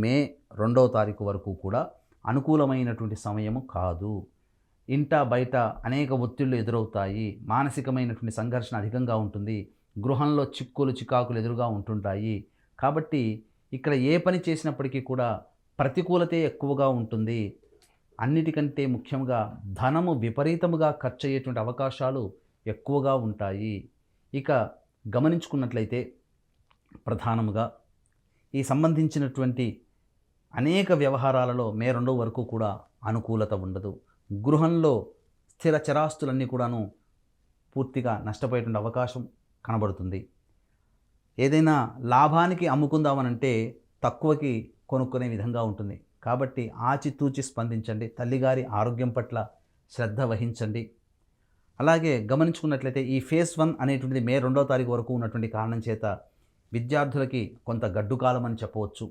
మే 2వ తారీఖు వరకు కూడా అనుకూలమైనటువంటి సమయము కాదు. ఇంట బయట అనేక ఒత్తిళ్లు ఎదురవుతాయి. మానసికమైనటువంటి సంఘర్షణ అధికంగా ఉంటుంది. గృహంలో చిక్కులు చికాకులు ఎదురుగా ఉంటుంటాయి. కాబట్టి ఇక్కడ ఏ పని చేసినప్పటికీ కూడా ప్రతికూలతే ఎక్కువగా ఉంటుంది. అన్నిటికంటే ముఖ్యంగా ధనము విపరీతముగా ఖర్చయ్యేటువంటి అవకాశాలు ఎక్కువగా ఉంటాయి. ఇక గమనించుకున్నట్లయితే ప్రధానముగా ఈ సంబంధించినటువంటి అనేక వ్యవహారాలలో మే 2 వరకు కూడా అనుకూలత ఉండదు. గృహంలో స్థిర చరాస్తులన్నీ కూడాను పూర్తిగా నష్టపోయేటువంటి అవకాశం కనబడుతుంది. ఏదైనా లాభానికి అమ్ముకుందామనంటే తక్కువకి కొనుక్కునే విధంగా ఉంటుంది. కాబట్టి ఆచితూచి స్పందించండి. తల్లిగారి ఆరోగ్యం పట్ల శ్రద్ధ వహించండి. అలాగే గమనించుకున్నట్లయితే ఈ ఫేజ్ 1 అనేటువంటిది మే 2వ తారీఖు వరకు ఉన్నటువంటి కారణం చేత విద్యార్థులకి కొంత గడ్డు కాలం అని చెప్పవచ్చు.